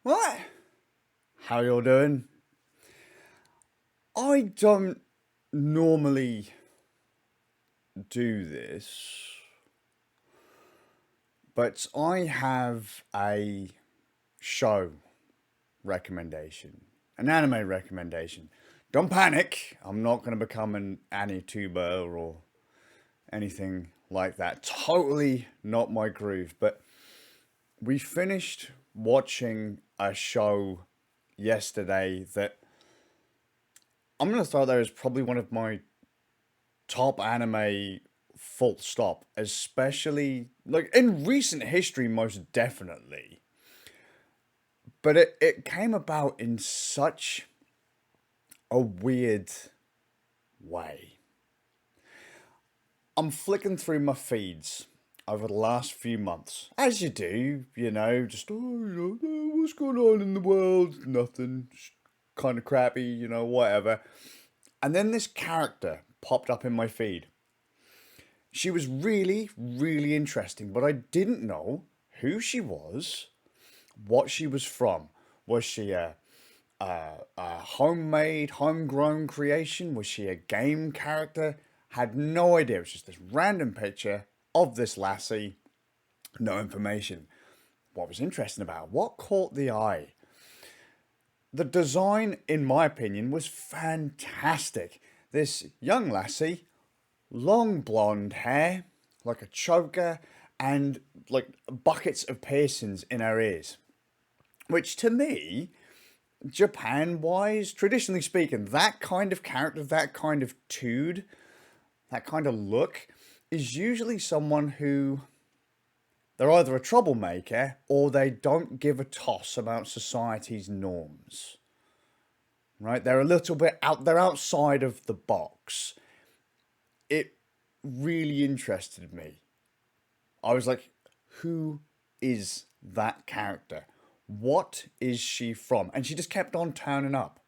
What? How y'all doing? I don't normally do this, but I have a show recommendation, an anime recommendation. Don't panic, I'm not going to become an anituber or anything like that. Totally not my groove, but we finished watching a show yesterday that I'm going to throw there as probably one of my top anime full stop, especially like in recent history, most definitely. But it came about in such a weird way. I'm flicking through my feeds over the last few months, as you do, just, what's going on in the world? Nothing, kind of crappy, whatever. And then this character popped up in my feed. She was really, really interesting, but I didn't know who she was, what she was from. Was she a homemade, homegrown creation? Was she a game character? Had no idea. It was just this random picture of this lassie. No information. What was interesting about it? What caught the eye? The design, in my opinion, was fantastic. This young lassie, long blonde hair, like a choker, and like buckets of piercings in her ears. Which to me, Japan-wise, traditionally speaking, that kind of character, that kind of tude, that kind of look, is usually someone who, they're either a troublemaker or they don't give a toss about society's norms. Right? They're a little bit out, they're outside of the box. It really interested me. I was like, who is that character? What is she from? And she just kept on turning up.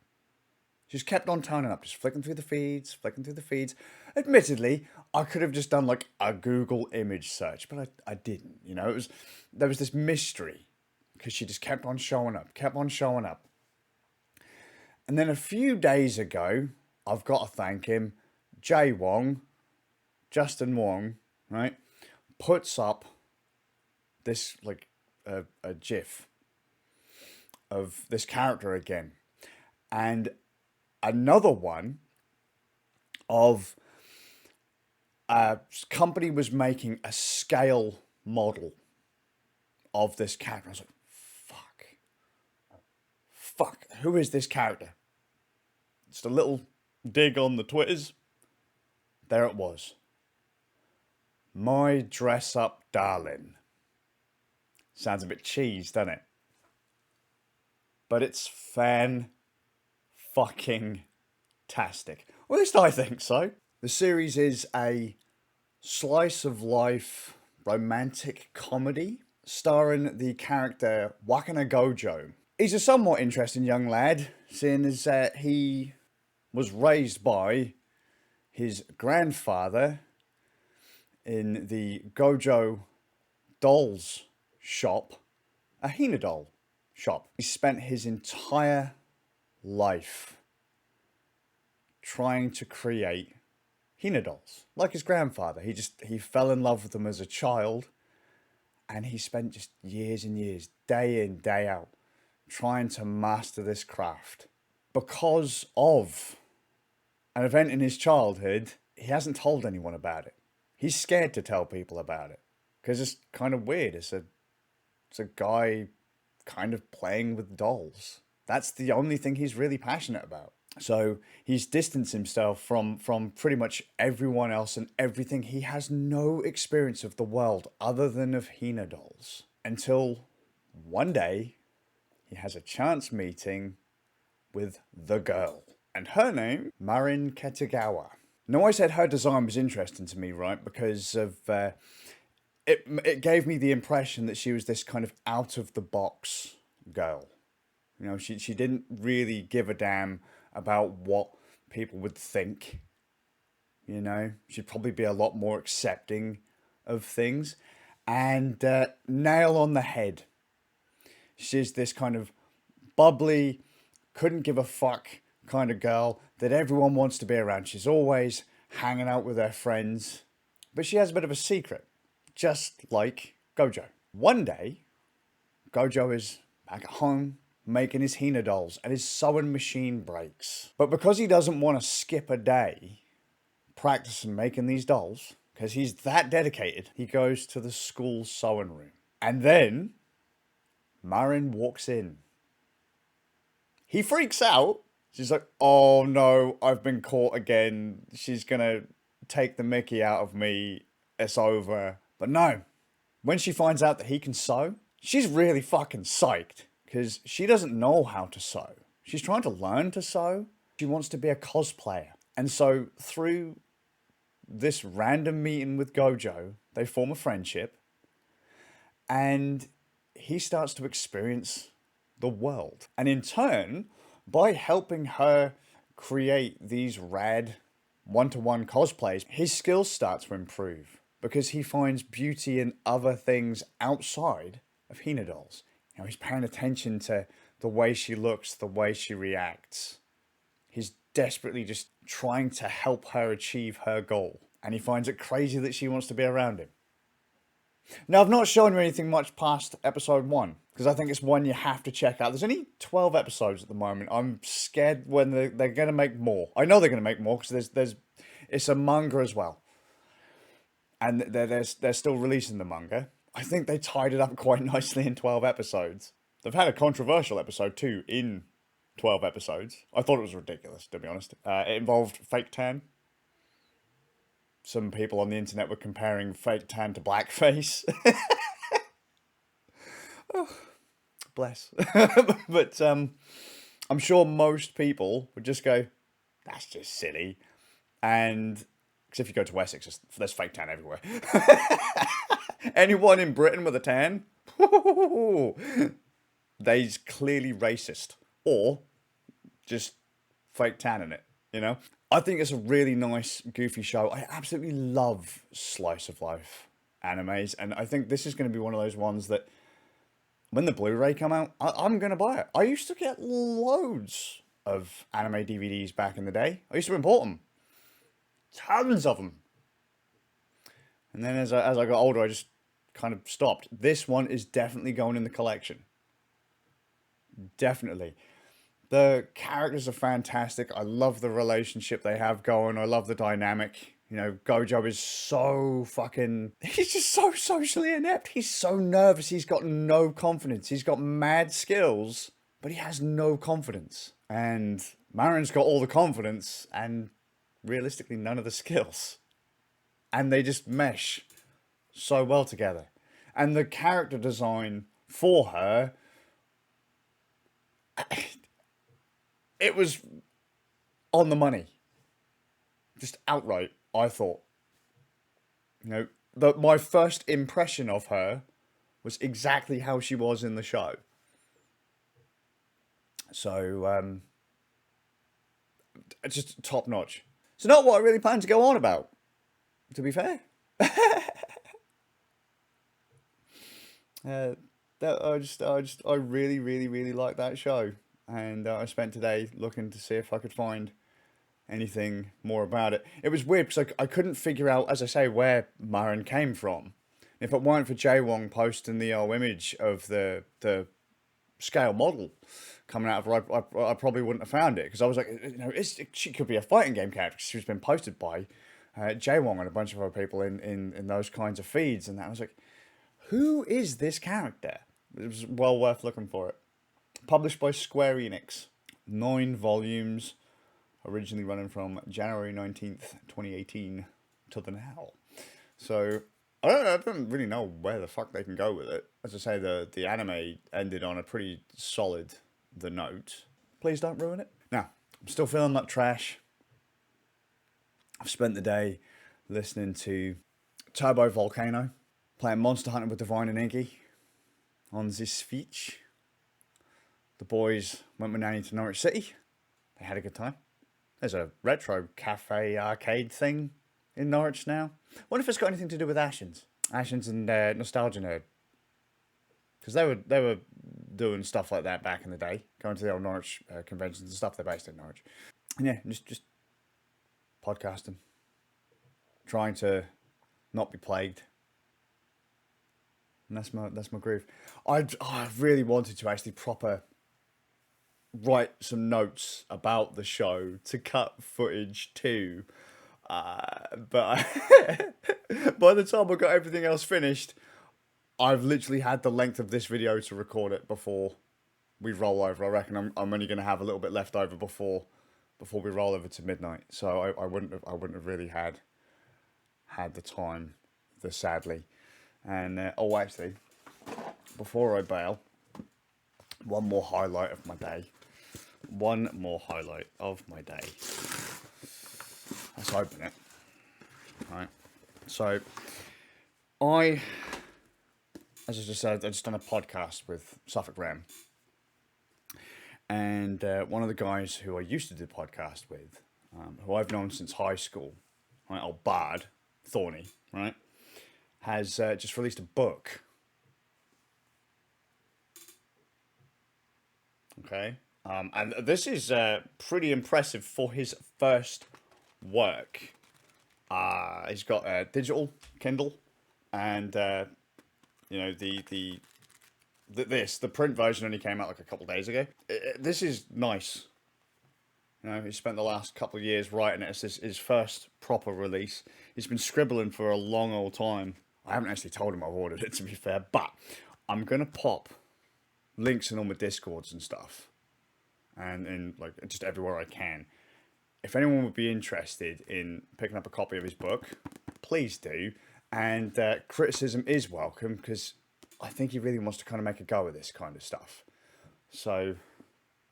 She just kept on turning up, just flicking through the feeds, flicking through the feeds. Admittedly, I could have just done like a Google image search, but I didn't. There was this mystery because she just kept on showing up, kept on showing up. And then a few days ago, I've got to thank him, JWong, Justin Wong, right, puts up this like a GIF of this character again, and another one of a company was making a scale model of this character. I was like, fuck, who is this character? Just a little dig on the Twitters. There it was. My dress up darling. Sounds a bit cheese, doesn't it? But it's fucking tastic. Or at least I think so. The series is a slice of life romantic comedy starring the character Wakana Gojo. He's a somewhat interesting young lad, seeing as he was raised by his grandfather in the Gojo dolls shop, a Hina doll shop. He spent his entire life trying to create Hina dolls, like his grandfather. He fell in love with them as a child, and he spent just years and years, day in, day out, trying to master this craft. Because of an event in his childhood, he hasn't told anyone about it. He's scared to tell people about it because it's kind of weird. It's a guy kind of playing with dolls. That's the only thing he's really passionate about. So he's distanced himself from pretty much everyone else and everything. He has no experience of the world other than of Hina dolls. Until one day, he has a chance meeting with the girl. And her name, Marin Ketagawa. Now, I said her design was interesting to me, right? Because of it gave me the impression that she was this kind of out-of-the-box girl. She didn't really give a damn about what people would think. She'd probably be a lot more accepting of things. And nail on the head. She's this kind of bubbly, couldn't give a fuck kind of girl that everyone wants to be around. She's always hanging out with her friends, but she has a bit of a secret, just like Gojo. One day, Gojo is back at home making his Hina dolls and his sewing machine breaks. But because he doesn't want to skip a day practicing making these dolls, because he's that dedicated, he goes to the school sewing room. And then Marin walks in. He freaks out. She's like, oh no, I've been caught again. She's gonna take the mickey out of me. It's over. But no, when she finds out that he can sew, she's really fucking psyched. Because she doesn't know how to sew. She's trying to learn to sew. She wants to be a cosplayer. And so through this random meeting with Gojo, they form a friendship. And he starts to experience the world. And in turn, by helping her create these rad one-to-one cosplays, his skills start to improve. Because he finds beauty in other things outside of Hina dolls. You know, he's paying attention to the way she looks, the way she reacts. He's desperately just trying to help her achieve her goal. And he finds it crazy that she wants to be around him. Now, I've not shown you anything much past episode 1, because I think it's one you have to check out. There's only 12 episodes at the moment. I'm scared when they're going to make more. I know they're going to make more, because it's a manga as well. And they're still releasing the manga. I think they tied it up quite nicely in 12 episodes. They've had a controversial episode too in 12 episodes. I thought it was ridiculous, to be honest. It involved fake tan. Some people on the internet were comparing fake tan to blackface. Oh, bless. But I'm sure most people would just go, that's just silly. And, because if you go to Wessex, there's fake tan everywhere. Anyone in Britain with a tan, they's clearly racist or just fake tan in it, you know? I think it's a really nice, goofy show. I absolutely love slice of life animes, and I think this is going to be one of those ones that when the Blu-ray come out, I'm going to buy it. I used to get loads of anime DVDs back in the day. I used to import them. Tons of them. And then as I got older, I just kind of stopped. This one is definitely going in the collection. Definitely. The characters are fantastic. I love the relationship they have going. I love the dynamic. You know, Gojo is so fucking... He's just so socially inept. He's so nervous. He's got no confidence. He's got mad skills, but he has no confidence. And Marin's got all the confidence and realistically none of the skills. And they just mesh so well together. And the character design for her, it was on the money. Just outright, I thought. You know, my first impression of her was exactly how she was in the show. So, just top notch. It's not what I really plan to go on about, to be fair. I really, really, really like that show, and I spent today looking to see if I could find anything more about it. It was weird because I couldn't figure out, as I say, where Marin came from. If it weren't for JWong posting the image of the scale model coming out of her, I probably wouldn't have found it, because I was like, you know, she could be a fighting game character. She's been posted by JWong and a bunch of other people in those kinds of feeds, and I was like, who is this character? It was well worth looking for it. Published by Square Enix. 9 volumes, originally running from January 19th, 2018 to the now. So, I don't really know where the fuck they can go with it. As I say, the anime ended on a pretty solid note. Please don't ruin it. Now, I'm still feeling like trash. I've spent the day listening to Turbo Volcano, playing Monster Hunter with Divine and Iggy on the Switch. The boys went with Nanny to Norwich City. They had a good time. There's a retro cafe arcade thing in Norwich now. Wonder if it's got anything to do with Ashens. Ashens and Nostalgia Nerd. Because they were doing stuff like that back in the day, going to the old Norwich conventions and stuff. They're based in Norwich. And yeah, just podcasting, trying to not be plagued. And that's my groove. I really wanted to actually proper write some notes about the show to cut footage too. But by the time I got everything else finished, I've literally had the length of this video to record it before we roll over. I reckon I'm only going to have a little bit left over before we roll over to midnight. So I wouldn't have really had the time, sadly. And actually, before I bail, one more highlight of my day. Let's open it. Right. So as I just said, I just done a podcast with Suffolk Ram. And one of the guys who I used to do the podcast with, who I've known since high school, right, old Bard, Thorne, right, has just released a book. Okay. And this is pretty impressive for his first work. He's got a digital Kindle, and the print version only came out like a couple of days ago. This is nice. He spent the last couple of years writing it. It's his first proper release. He's been scribbling for a long old time. I haven't actually told him I've ordered it, to be fair, but I'm gonna pop links in all my Discords and stuff, and in like just everywhere I can. If anyone would be interested in picking up a copy of his book, please do. And criticism is welcome, because I think he really wants to kind of make a go of this kind of stuff. So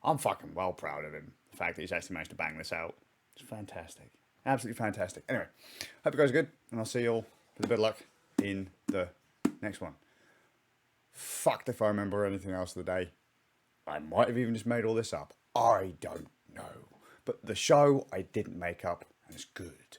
I'm fucking well proud of him. The fact that he's actually managed to bang this out. It's fantastic. Absolutely fantastic. Anyway, hope you guys are good, and I'll see you all with a bit of luck in the next one. Fucked if I remember anything else of the day. I might have even just made all this up. I don't know. But the show I didn't make up, and it's good.